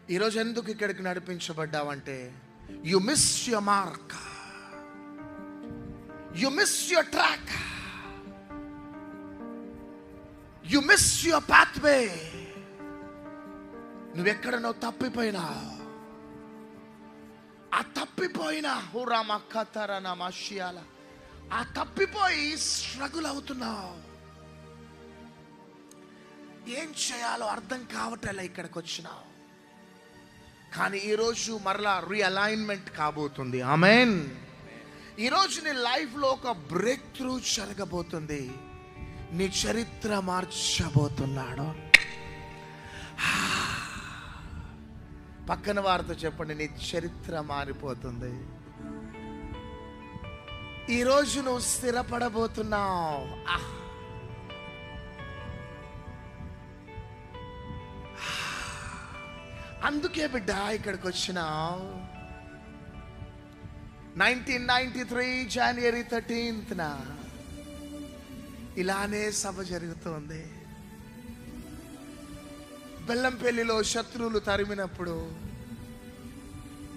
ఈరోజు ఎందుకు ఇక్కడికి నడిపించబడ్డావంటే, you miss your mark, you miss your track, you miss your pathway. నువ్వెక్కడనో తప్పిపోయినావు. ఆ తప్పిపోయిన ఆ తప్పిపోయి స్ట్రగుల్ అవుతున్నావు. ఏం చేయాలో అర్థం కావట్లే. ఇక్కడికి వచ్చినావు, కానీ ఈరోజు మరలా రీఅలైన్మెంట్ కాబోతుంది. ఆమేన్. ఈరోజు నీ లైఫ్లో ఒక బ్రేక్ త్రూ జరగబోతుంది. నీ చరిత్ర మార్చబోతున్నాడు. పక్కన వారితో చెప్పండి, నీ చరిత్ర మారిపోతుంది. ఈరోజు నువ్వు స్థిరపడబోతున్నావు. అందుకే బిడ్డ ఇక్కడికి వచ్చినావు. 1993 జనవరి 13న ఇలానే సభ జరుగుతోంది. బెల్లంపల్లిలో శత్రువులు తరిమినప్పుడు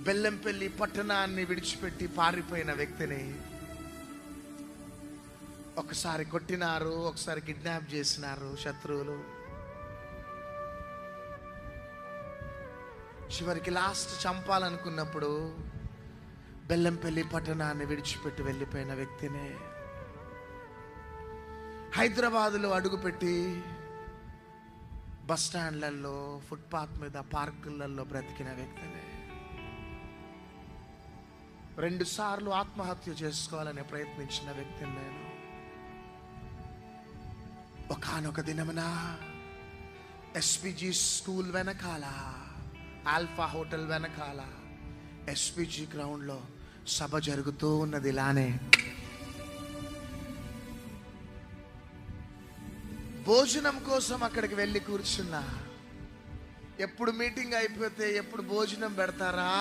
బెల్లంపల్లి పట్టణాన్ని విడిచిపెట్టి పారిపోయిన వ్యక్తిని ఒకసారి కొట్టినారు, ఒకసారి కిడ్నాప్ చేసినారు శత్రువులు. చివరికి లాస్ట్ చంపాలనుకున్నప్పుడు బెల్లంపల్లి పట్టణాన్ని విడిచిపెట్టి వెళ్ళిపోయిన వ్యక్తినే హైదరాబాదులో అడుగుపెట్టి బస్ స్టాండ్లలో, ఫుట్పాత్ మీద, పార్కులలో బ్రతికిన వ్యక్తినే 2 సార్లు ఆత్మహత్య చేసుకోవాలని ప్రయత్నించిన వ్యక్తిని నేను. ఒకానొక దినమున ఎస్పీజీ స్కూల్ వెనకాల, ఆల్ఫా హోటల్ వెనకాల ఎస్పీజీ గ్రౌండ్లో సభ జరుగుతూ ఉన్నది. ఇలానే భోజనం కోసం అక్కడికి వెళ్ళి కూర్చున్నా. ఎప్పుడు మీటింగ్ అయిపోతే ఎప్పుడు భోజనం పెడతారా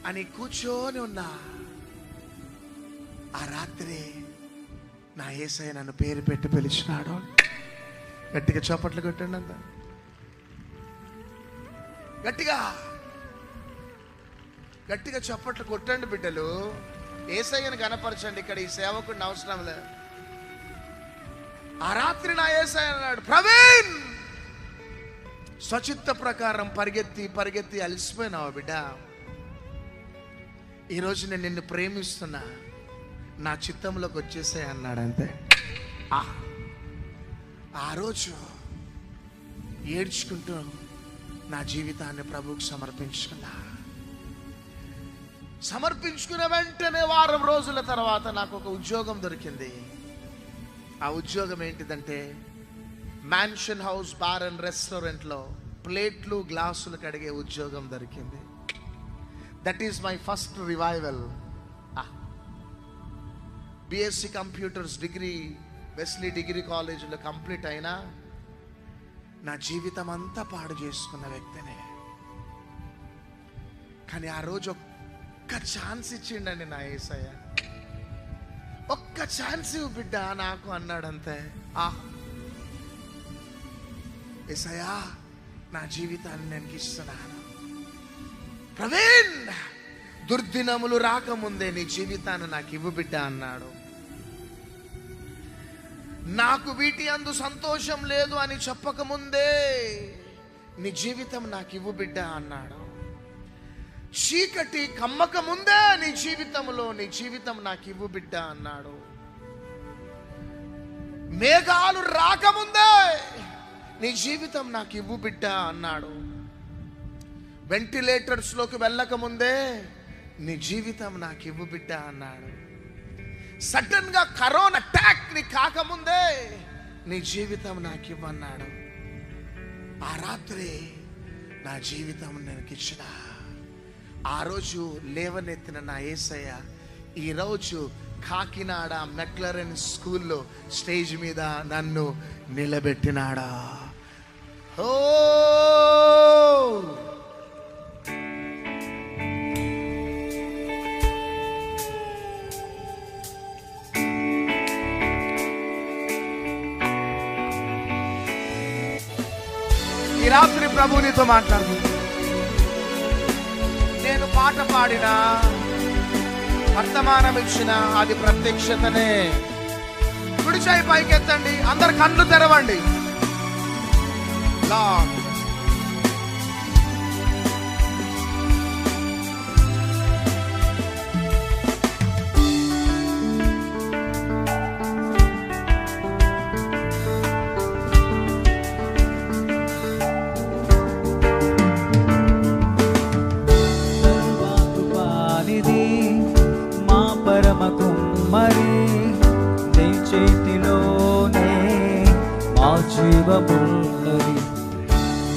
అని కూర్చొని ఉన్నా. ఆ రాత్రి నా యేసయ్య నన్ను పేరు పెట్టి పిలిచినాడు. గట్టిగా చప్పట్లు కొట్టండి అంత గట్టిగా గట్టిగా చప్పట్లు కొట్టండి బిడ్డలు. యేసయ్యను కనపరచండి. ఇక్కడ ఈ సేవకుడిని అవసరం లేదు. ఆ రాత్రి నా యేసయ్య అన్నాడు, ప్రవీణ్, స్వచిత్త ప్రకారం పరిగెత్తి పరిగెత్తి అలసిపోయినావు బిడ్డ. ఈరోజు నేను నిన్ను ప్రేమిస్తున్నా, నా చిత్తంలోకి వచ్చేసే అన్నాడు. అంతే. ఆ రోజు ఏడ్చుకుంటూ నా జీవితాన్ని ప్రభువుకు సమర్పించుకున్న వెంటనే వారం రోజుల తర్వాత నాకు ఒక ఉద్యోగం దొరికింది. ఆ ఉద్యోగం ఏంటిదంటే, మ్యాన్షన్ హౌస్ బార్ అండ్ రెస్టారెంట్లో ప్లేట్లు, గ్లాసులు కడిగే ఉద్యోగం దొరికింది. That is my first revival. BSc computers degree Wesley degree కాలేజీలో కంప్లీట్ అయినా నా జీవితం అంతా పాడు చేసుకున్న వ్యక్తినే. కానీ ఆ రోజు ఒక్క ఛాన్స్ ఇచ్చిండండి నా యేసయ్య. ఒక్క ఛాన్స్ ఇవ్వు బిడ్డ నాకు అన్నాడు. అంతే. యేసయ్య, నా జీవితాన్ని నేను ఇస్తున్నాను. ప్రవీణ్, దుర్దినములు రాకముందే నీ జీవితాన్ని నాకు ఇవ్వు బిడ్డ అన్నాడు. నాకు వీటి అందు సంతోషం లేదు అని చెప్పకముందే నీ జీవితం నాకు ఇవ్వు బిడ్డ అన్నాడు. చీకటి కమ్మక ముందే నీ జీవితం నాకు ఇవ్వు బిడ్డ అన్నాడు. మేఘాలు రాకముందే నీ జీవితం నాకు ఇవ్వు బిడ్డ అన్నాడు. వెంటిలేటర్స్ లోకి వెళ్ళకముందే నీ జీవితం నాకు ఇవ్వు బిడ్డ అన్నాడు. సడన్ గా కరోనా అటాక్ ని కాకముందే నీ జీవితం నాకు ఇవ్వన్నాడు. ఆ రాత్రి నా జీవితం నేను ఇచ్చిన. ఆ రోజు లేవనెత్తిన నా యేసయ్య ఈరోజు కాకినాడ మెక్లరెన్ స్కూల్లో స్టేజ్ మీద నన్ను నిలబెట్టినాడా. ఓ ఈ రాత్రి ప్రభు నీతో మాట్లాడుతుంది. నేను పాట పాడినా, వర్తమానం ఇచ్చిన అది ప్రత్యక్షతనే. కుడి చేయి పైకెత్తండి, అందరు కళ్ళు తెరవండి. లార్డ్, మరి నీ చేతిలోనే మా జీవమున్నది.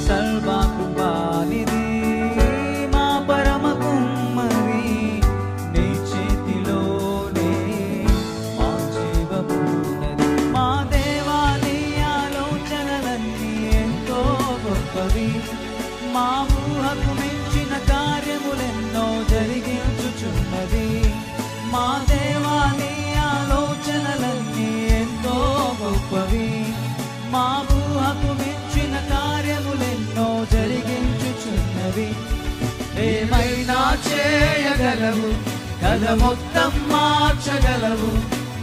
సర్వకృపానిధి మా పరమ కుమ్మరి, నీ చేతిలోనే మా జీవమున్నది. మా దేవా నీ ఆలోచనలన్నీ ఎంతో గొప్పవి, మా ఊహకు మించిన కార్యములెన్నో జరిగించుచున్నది. మా దేవా నీ ఆలోచనలన్నీ ఎంతో గొప్పవి, మా ఊహకు మించిన కార్యములెన్నో జరిగించుచున్నవి. ఏమైనా చేయగలవు, కథ మొత్తం మార్చగలవు.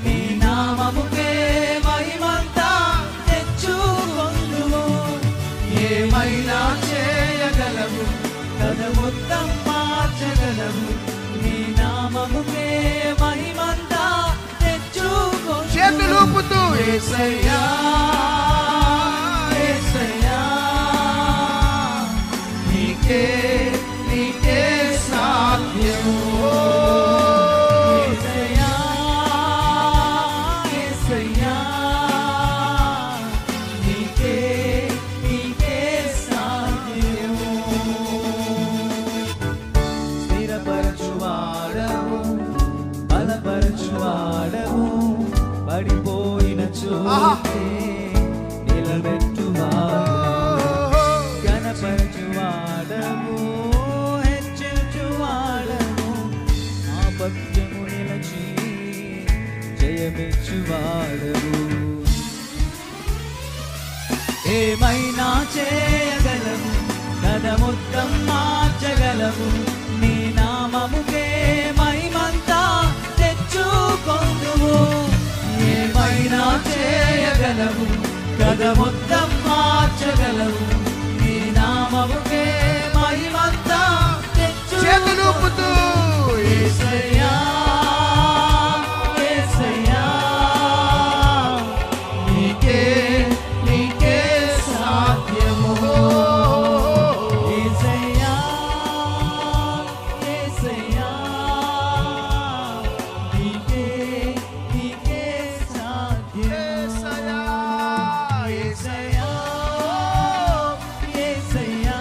నీ నామముకే మహిమంతా తెచ్చుకొందుము. ఏమైనా చేయగలవు, కథ మొత్తం మార్చగలవు. నీ నామముకే మహిమంతా తెచ్చుకొందుము. చేతులు ఊపుతూ యేసయ్యా యేసయ్యా, నీకే నీకే సాధ్యము. యేసయ్యా యేసయ్యా, నీకే నీకే సాధ్యము. స్థిరపరచువాడవు, బలపరచువాడవు, పడిపోయిన చోటే నిలబెట్టువాడవు. ఘనపరచువాడవు, హెచ్చించువాడవు, నా పక్షము నిలచి జయమిచ్చువాడవు. ఏమైనా చేయగలవు, కథ మొత్తం మార్చగలవు. నీ నామముకే మహిమంతా తెచ్చుకొందుము. ఏమైనా చేయగలవు, కథ మొత్తం మార్చగలవు. నీ నామముకే మహిమంతా తెచ్చుకొందుము. చేతులు ఊపుతూ యేసయ్యా యేసయ్యా, నీకే నీకే సాధ్యము. యేసయ్యా యేసయ్యా, నీకే నీకే సాధ్యము. యేసయ్యా యేసయ్యా,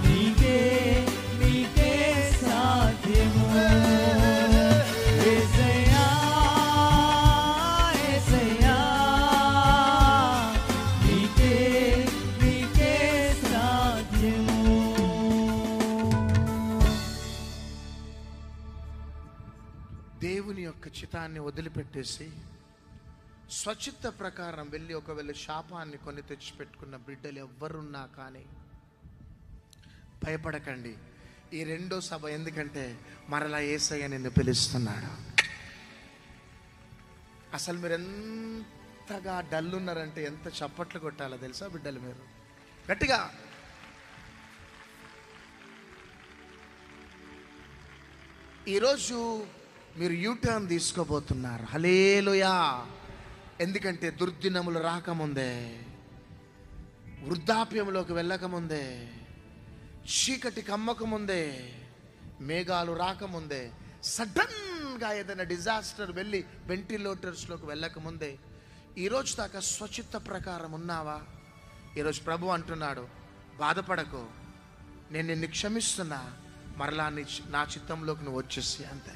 నీకే నీకే సాధ్యము. యేసయ్యా యేసయ్యా, నీకే నీకే సాధ్యము. దేవుని యొక్క చిత్తాన్ని వదిలిపెట్టేసి స్వచిత్త ప్రకారం వెళ్ళి ఒకవేళ శాపాన్ని కొని తెచ్చిపెట్టుకున్న బిడ్డలు ఎవ్వరున్నా కానీ భయపడకండి. ఈ రెండో సభ ఎందుకంటే మరలా యేసయ్య నిన్ను పిలుస్తున్నాడు. అసలు మీరు ఎంతగా డల్ ఉన్నారంటే ఎంత చప్పట్లు కొట్టాలో తెలుసా బిడ్డలు? మీరు గట్టిగా ఈరోజు మీరు యూటర్న్ తీసుకోబోతున్నారు. హల్లెలూయా. ఎందుకంటే దుర్దినములు రాకముందే, వృద్ధాప్యంలోకి వెళ్ళకముందే, చీకటి కమ్మకముందే, మేఘాలు రాకముందే, సడన్గా ఏదైనా డిజాస్టర్ వెళ్ళి వెంటిలేటర్స్లోకి వెళ్ళకముందే ఈరోజు దాకా స్వచిత్త ప్రకారం ఉన్నావా? ఈరోజు ప్రభు అంటున్నాడు, బాధపడకు, నేను నిన్ను క్షమిస్తున్నా, మరలా నా చిత్తంలోకి నువ్వు వచ్చేసి అంతే.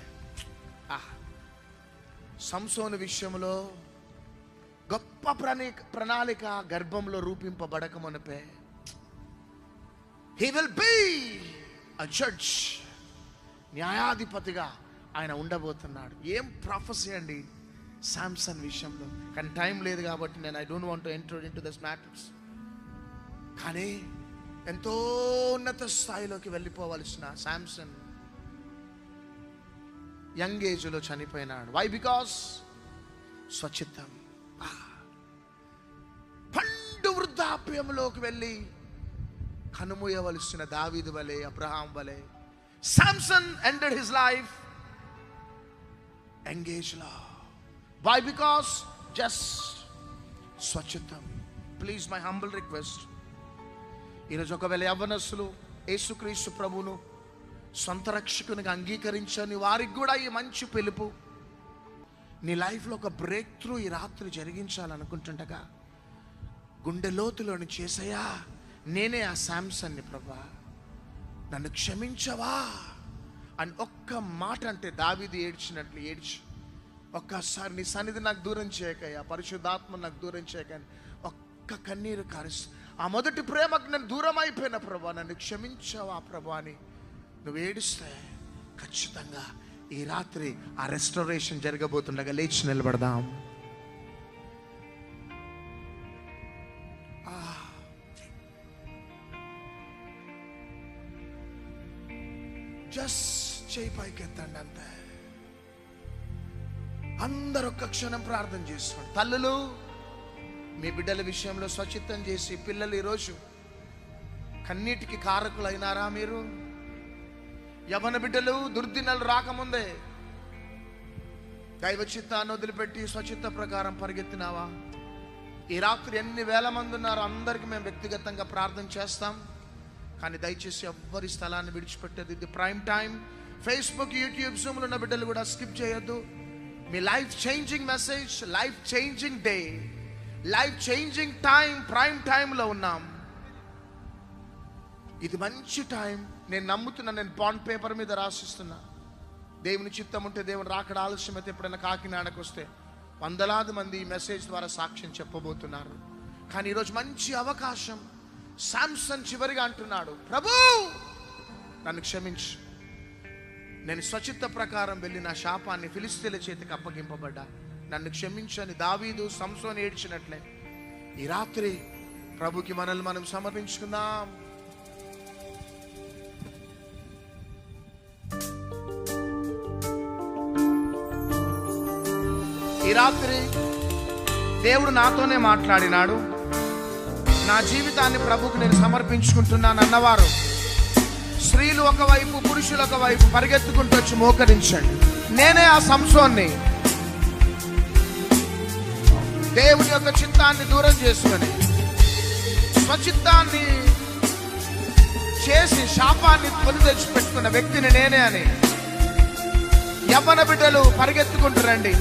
సంసోను విషయంలో గొప్ప ప్రణాళిక గర్భంలో రూపింపబడక మునిపే he will be a judge, న్యాయాధిపతిగా ఆయన ఉండబోతున్నాడు. ఏం ప్రాఫెసీ అండి శాంసన్ విషయంలో. కానీ టైం లేదు కాబట్టి నేను I don't want to enter into this matters. కానీ ఎంతో ఉన్నత స్థాయిలోకి వెళ్ళిపోవలసిన శాంసన్ యంగ్ ఏజ్లో చనిపోయినాడు. వై? బికాస్ స్వచిత్తం. పండు వృద్ధాప్యంలోకి వెళ్ళి కనుమూయవలసిన దావీదు వలె, అబ్రహాం వలె Samson ended his life young age లో. వై? బికాస్ జస్ట్ స్వచ్ఛతం. ప్లీజ్, మై హంబుల్ రిక్వెస్ట్, ఈరోజు ఒకవేళ యవ్వనస్తులు యేసుక్రీస్తు ప్రభువును సొంత రక్షకునిగా అంగీకరించని వారికి కూడా ఈ మంచి పిలుపు. నీ లైఫ్లో ఒక బ్రేక్ త్రూ ఈ రాత్రి జరిగించాలనుకుంటుండగా గుండె లోతులోని చేసయ్యా, నేనే ఆ శాంసన్ని ప్రభా, నన్ను క్షమించవా అని ఒక్క మాట అంటే దావీదు ఏడ్చినట్లు ఏడ్చి, ఒక్కసారి నీ సన్నిధి నాకు దూరం చేయకయ్యా, పరిశుద్ధాత్మ నాకు దూరం చేయకని ఒక్క కన్నీరు కారుస్తూ, ఆ మొదటి ప్రేమకు నేను దూరం అయిపోయిన ప్రభా, నన్ను క్షమించవా ప్రభా అని నువ్వు ఏడుస్తే ఖచ్చితంగా ఈ రాత్రి ఆ రెస్టోరేషన్ జరగబోతుండగా లేచి నిలబడదాం. జస్ట్ చేయి పైకి ఎత్తండి అంతే. అందరూ ఒక్క క్షణం ప్రార్థన చేసుకోండి. తల్లులు, మీ బిడ్డల విషయంలో స్వచ్ఛతం చేసి పిల్లలు ఈరోజు కన్నీటికి కారకులైనారా? మీరు యవ్వన బిడ్డలు దుర్దినాలు రాకముందే దైవ చిత్తాన్ని వదిలిపెట్టి స్వచ్ఛత ప్రకారం పరిగెత్తినావా? ఈ రాత్రి ఎన్ని వేల మంది ఉన్నారో అందరికీ మేము వ్యక్తిగతంగా ప్రార్థన చేస్తాం. కానీ దయచేసి ఎవ్వరి స్థలాన్ని విడిచిపెట్టేది. ఇది ప్రైమ్ టైం. ఫేస్బుక్, యూట్యూబ్, జూమ్లో ఉన్న బిడ్డలు కూడా స్కిప్ చేయొద్దు. మీ life changing message, life changing day, life changing time, prime టైంలో ఉన్నాం. ఇది మంచి టైం. నేను నమ్ముతున్నా, నేను బాండ్ పేపర్ మీద రాసిస్తున్నా. దేవుని చిత్తం ఉంటే, దేవుని రాకడ ఆలస్యమైతే ఎప్పుడైనా కాకినాడకు వస్తే వందలాది మంది ఈ మెసేజ్ ద్వారా సాక్ష్యం చెప్పబోతున్నారు. కానీ ఈరోజు మంచి అవకాశం. శాంసన్ చివరిగా అంటున్నాడు, ప్రభు నన్ను క్షమించు, నేను స్వచిత్త ప్రకారం వెళ్ళి నా శాపాన్ని ఫిలిస్తీన్ల చేతికి అప్పగింపబడ్డా, నన్ను క్షమించని దావీదు సంసోను ఏడ్చినట్లే ఈ రాత్రి ప్రభుకి మనల్ని మనం సమర్పించుకుందాం. ఈ రాత్రి దేవుడు నాతోనే మాట్లాడినాడు. నా జీవితాన్ని ప్రభుకు నేను సమర్పించుకుంటున్నాను అన్నవారు స్త్రీలు ఒకవైపు, పురుషులు ఒకవైపు పరిగెత్తుకుంటూ వచ్చి మోకరించండి. నేనే ఆ సంసోన్ని. దేవుని యొక్క చిత్తాన్ని దూరం చేసుకొని స్వచిత్తాన్ని చేసి శాపాన్ని కొని తెచ్చిపెట్టుకున్న వ్యక్తిని నేనే అని యవ్వన బిడ్డలు పరిగెత్తుకుంటూ రండి.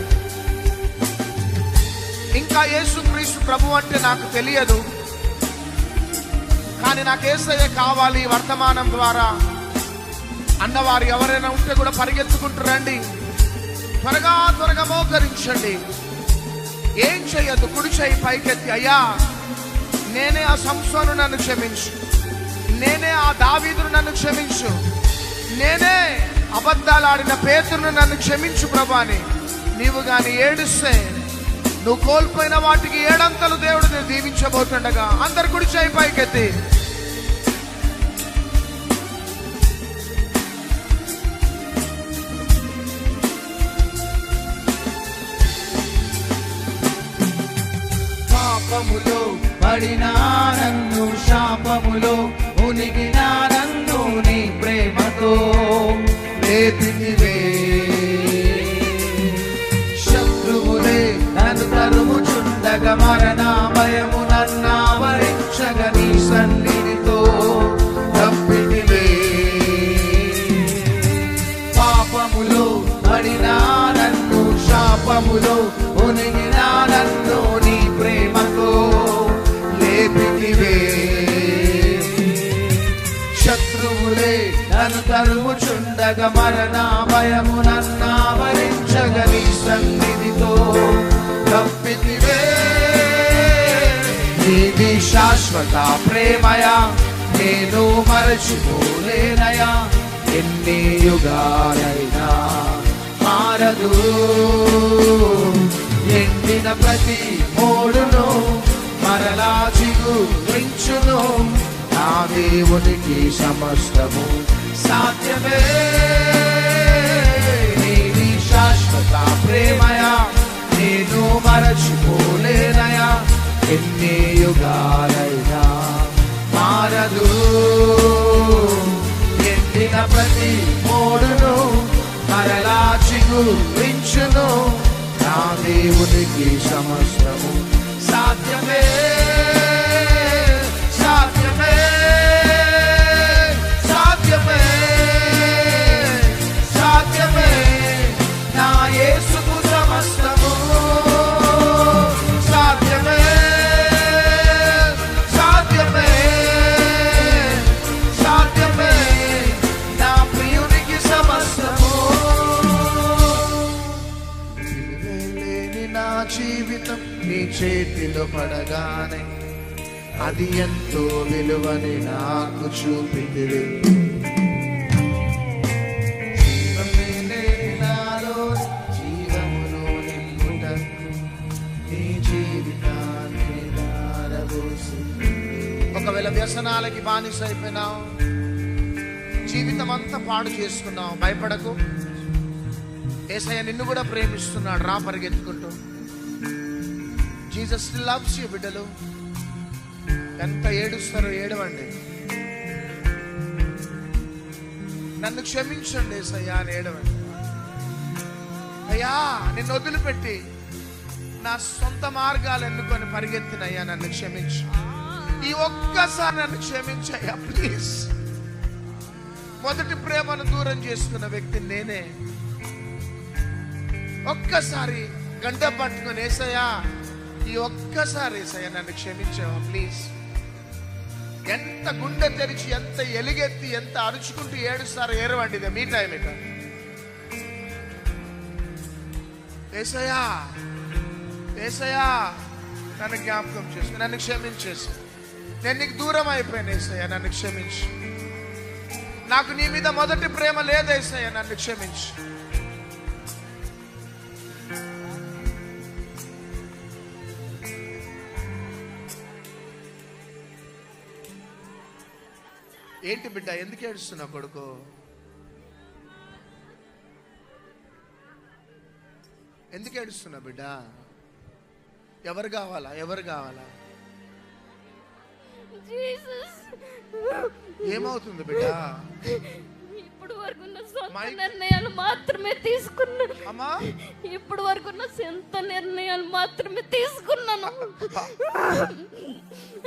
ఇంకా యేసుక్రీస్తు ప్రభు అంటే నాకు తెలియదు, కానీ నాకు యేసయ్య కావాలి వర్తమానం ద్వారా అన్నవారు ఎవరైనా ఉంటే కూడా పరిగెత్తుకుంటూ రండి. త్వరగా త్వరగా మోకరించండి. ఏం చేయొద్దు, కుడి చేయి పైకెత్తి, అయ్యా నేనే ఆ సంసోను, నన్ను క్షమించు, నేనే ఆ దావీదును, నన్ను క్షమించు, నేనే అబద్ధాలాడిన పేతురును, నన్ను క్షమించు ప్రభా అని నీవు గాని ఏడుస్తే నువ్వు కోల్పోయిన వాటికి ఏడంతలు దేవుడు నేను దీవించబోతుండగా అందరు కుడి చేయి పైకెత్తి పాపములో పడినా నన్ను, శాపములో మునిగినా నన్ను నీ ప్రేమతో లేపితివే. శత్రువులే నన్ను తరుముచుండగా మరణ భయము నన్నావరించగా నీ సన్నిధితో తప్పితివే. పాపములో పడినా నన్ను, శాపములో మునిగినా నన్ను నీ ప్రేమతో లేపితివే. శత్రువులే నన్ను తరుముచుండగా మరణ భయము నన్నావరించగా నీ సన్నిధితో తప్పితివే. నీది శాశ్వత ప్రేమయా, నేను మరచిపోలేనయా, ఎన్ని యుగాలైనా మారదు. ఎండిన ప్రతి మోడును మరలా చిగురించును, దేవునికి సమస్తము సాధ్యమే. నీ శాశ్వత ప్రేమయా నేను మరచిపోలేనయా, ఎన్ని యుగాలైనా మారదు. ఎండిన ప్రతి మోడును మరలా చిగురించును, నా దేవునికి సమస్తము సాధ్యమే. సాధ్యమే సాధ్యమే సాధ్యమే, నా యేసుకు సమస్తము సాధ్యమే. సాధ్యమే సాధ్యమే, నా ప్రియునికి సమస్తము. లేని నా జీవితం నీ చేతిలో పడగానే అది ఎంతో విలువని నాకు చూపింది. జీవమే నాలో జీవమును నింపుటకు నీ జీవితాన్ని దారబోసింది. ఒకవేళ వ్యసనాలకి బానిస అయిపోయినావు, జీవితం అంతా పాడు చేసుకున్నావు, భయపడకు. యేసయ్య నిన్ను కూడా ప్రేమిస్తున్నాడు, రా పరిగెత్తుకుంటూ. జీసస్ స్టిల్ లవ్స్ యు బిడ్డలు. ఎంత ఏడుస్తారో ఏడవండి. నన్ను క్షమించండి యేసయ్యా అని ఏడవండి. అయ్యా నిన్ను వదిలిపెట్టి నా సొంత మార్గాలు ఎన్నుకొని పరిగెత్తినయ్యా, నన్ను క్షమించు. ఈ ఒక్కసారి నన్ను క్షమించయ్యా ప్లీజ్. మొదటి ప్రేమను దూరం చేసుకున్న వ్యక్తి నేనే. ఒక్కసారి గంట పట్టుకొని యేసయ్యా, ఈ ఒక్కసారి యేసయ్యా నన్ను క్షమించావా ప్లీజ్. ఎంత గుండె తెరిచి, ఎంత ఎలుగెత్తి, ఎంత అరుచుకుంటూ ఏడుస్తారు ఏరవండి. ఇది మీ టైం. ఇక యేసయ్యా యేసయ్యా నన్ను జ్ఞాపకం చేసు, నన్ను క్షమించేసి. నేను నీకు దూరం అయిపోయాను యేసయ్యా, నన్ను క్షమించు. నాకు నీ మీద మొదటి ప్రేమ లేదు యేసయ్యా, నన్ను క్షమించు. ఏంటి బిడ్డ, ఎందుకు ఏడుస్తున్నావు కొడుకు? ఎందుకు ఏడుస్తున్నావు బిడ్డ? ఎవరు కావాలా? ఎవరు కావాలా? ఏమవుతుంది బిడ్డ? ఇప్పుడు వరకు సొంత నిర్ణయాలు మాత్రమే తీసుకున్నాను అమ్మా. ఇప్పుడు వరకు సొంత నిర్ణయాలు మాత్రమే తీసుకున్నాను.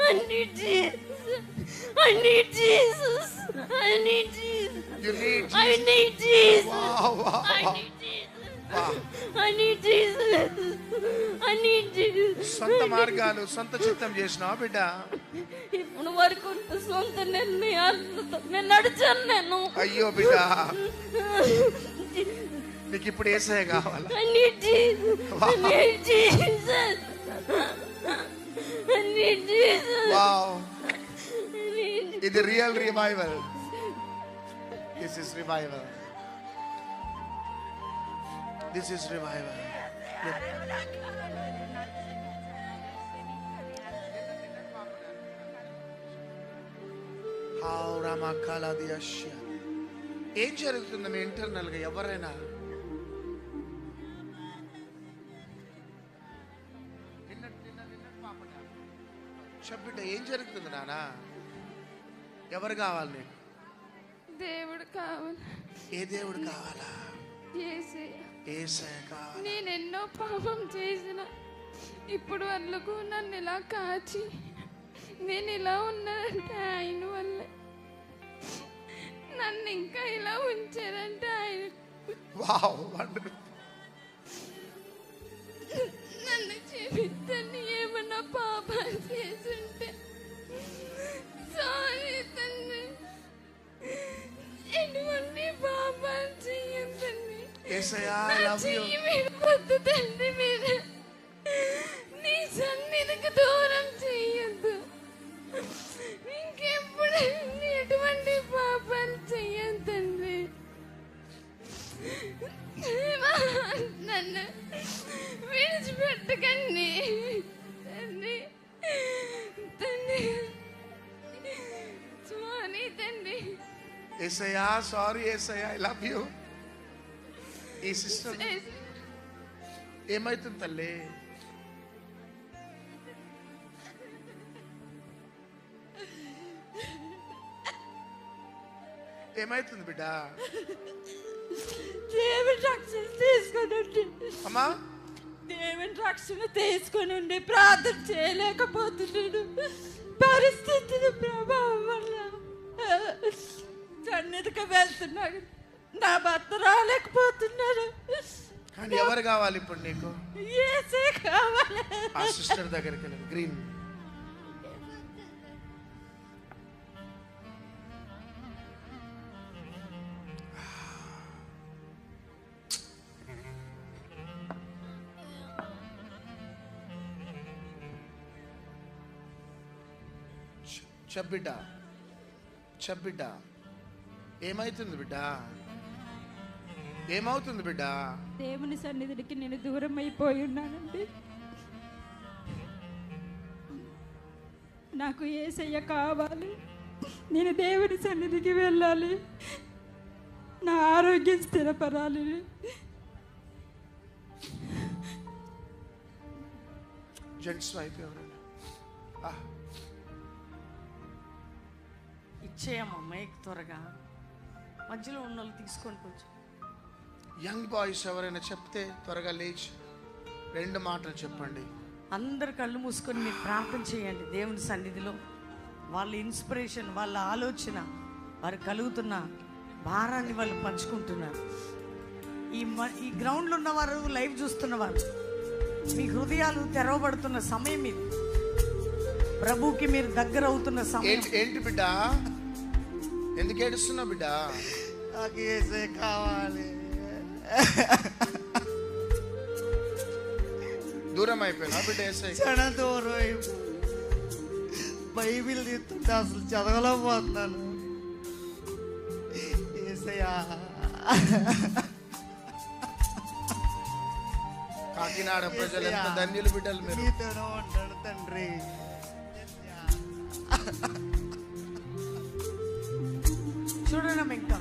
I need Jesus. I need Jesus. I need Jesus. You need Jesus. I need Jesus. Wow, wow, I wow. need Jesus. Wow. I need Jesus. I need Jesus. సొంత మార్గాలు, సొంత చిత్తం చేసినావా బిడ్డ? ఇప్పుడు వరకు సొంత నిర్ణయాలతో నేను నడిచాను నేను. అయ్యో బిడ్డ, నీకు ఇప్పుడు యేసయ్య కావాలా? I need Jesus. I need Jesus. I need Jesus. Wow. I need ఇది real revival. This is revival. This is revival. How Ramakala Diashya. ఏం జరుగుతుంది మీ ఇంటర్నల్ గా? ఎవరైనా చెప్పిట ఏం జరుగుతుంది నాన్న? ఎవరు కావాలి నీకు? దేవుడు కావాలి. ఏ దేవుడు కావాలా? యేసయ్య. యేసయ్య కావాలి. నేను ఎన్నో పాపం చేసిన, ఇప్పుడు వాళ్ళకు నన్ను ఇలా కాచి నేను ఇలా ఉన్నానంటే ఆయన వల్లే. నన్ను ఇంకా ఇలా ఉంచారంటే ఆయన. Wow, wonderful. నన్ను క్షమించండి, ఏమన్నా పాపాలు చేసుంటే. సారీ తండ్రి, ఎటువంటి పాపాలు చెయ్యొద్దండి. యేసయ్య నా లవ్ యు. చెయ్యి విడవద్దు తండ్రి, మీరు నీ సన్నిధికి దూరం చెయ్యొద్దు. ఇంకెప్పుడు ఎటువంటి పాపాలు చెయ్యొద్దండి. నన్ను విడిచిపెట్టకండి తండ్రి. తండ్రి స్వామి, ఏసయ్యా సారీ ఏసయ్యా, ఐ లవ్ యూ. ఈ సిస్టర్ ఏమైతుంది తల్లి? ఏమైతుంది బిడ్డ? దేవుని రక్షణ తీసుకొని అమ్మా, దేవుని రక్షణ తీసుకొని ఉండి ప్రార్థన చేయలేకపోతున్నాడు. పరిస్థితుల ప్రభావం వల్ల సన్నిధికి వెళ్తున్నాడు. నా భర్త రాలేకపోతున్నాడు. కానీ ఎవరు కావాలి ఇప్పుడు నీకు? యేసే కావాలి. ఆ సిస్టర్ దగ్గరికి వెళ్ళి గ్రీన్. చెప్పిడ్డ ఏమైతుంది బిడ్డ? ఏమవుతుంది బిడ్డ? దేవుని సన్నిధికి నేను దూరం అయిపోయి ఉన్నానండి. నాకు యేసయ్య కావాలి. నేను దేవుని సన్నిధికి వెళ్ళాలి. నా ఆరోగ్యం స్థిరపడాలి. జెంట్స్ వైపు ఎవరైనా ఇచ్చేయమ్మా త్వరగా. మధ్యలో ఉన్న వాళ్ళు తీసుకొని కొంచెం. యంగ్ బాయ్స్ ఎవరైనా చెప్తే త్వరగా లేచి 2 మాటలు చెప్పండి. అందరు కళ్ళు మూసుకొని మీరు ప్రార్థన చేయండి దేవుని సన్నిధిలో. వాళ్ళ ఇన్స్పిరేషన్, వాళ్ళ ఆలోచన, వారు కలుగుతున్న భారాన్ని వాళ్ళు పంచుకుంటున్నారు. ఈ గ్రౌండ్లో ఉన్నవారు, లైవ్ చూస్తున్నవారు, మీ హృదయాలు తెరవబడుతున్న సమయం ఇది. ప్రభుకి మీరు దగ్గర అవుతున్న సమయం. ఏంటి బిడ్డ? ఎందుకు ఏడుస్తున్నావు బిడ్డ? నాకు యేసే కావాలి. దూరం అయిపోయినా బిడ్డ? యేసే చాలా దూరం అయిపోయి బైబిల్ తీస్తుంటే అసలు చదవలేకపోతున్నాను. యేసయ్యా, కాకినాడ ప్రజలు ఎంత ధన్యులు బిడ్డలు మీరు. నీతోనే ఉంటాను తండ్రి. చూడడం ఇంకా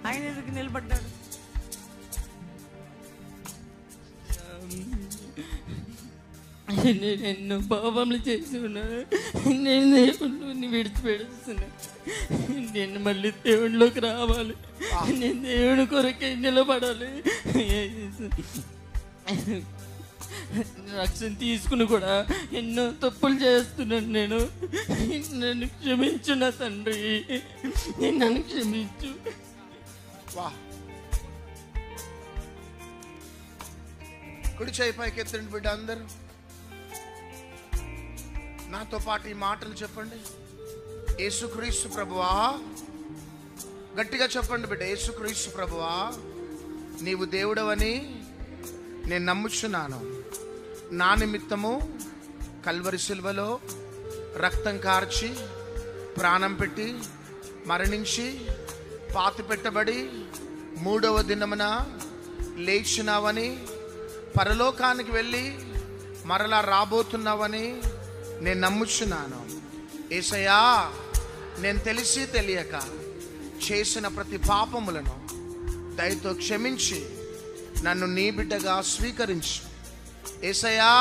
ఆయన ఎదుగు నిలబడ్డాడు. నేను ఎన్నో పాపములు చేసి ఉన్నాను. నేను దేవుడిని విడిచిపెడుతున్నా. నేను మళ్ళీ దేవుడిలోకి రావాలి. నేను దేవుడి కొరకే నిలబడాలి. రక్షణ తీసుకుని కూడా ఎన్నో తప్పులు చేస్తున్నాను. నన్ను క్షమించు నా తండ్రి, నన్ను క్షమించు. వా, కుడి చేయి పైకి ఎత్తండి బిడ్డ అందరూ. నాతో పాటు ఈ మాటలు చెప్పండి. యేసుక్రీస్తు ప్రభువా. గట్టిగా చెప్పండి బిడ్డ. యేసుక్రీస్తు ప్రభువా, నీవు దేవుడవని నేను నమ్ముచున్నాను. నా నిమిత్తము కల్వరి సిలువలో రక్తం కార్చి ప్రాణం పెట్టి మరణించి పాతి పెట్టబడి 3వ దినమున లేచినావని, పరలోకానికి వెళ్ళి మరలా రాబోతున్నావని నేను నమ్ముచున్నాను. యేసయ్యా, నేను తెలిసి తెలియక చేసిన ప్రతి పాపములను దయతో క్షమించి నన్ను నీ బిడ్డగా స్వీకరించు. యేసయ్యా,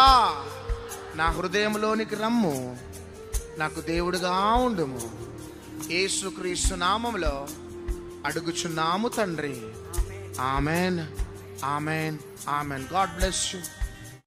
నా హృదయంలోనికి రమ్ము, నాకు దేవుడుగా ఉండుము. యేసుక్రీస్తు నామములో అడుగుచున్నాము తండ్రి. Amen, amen, amen. God bless you.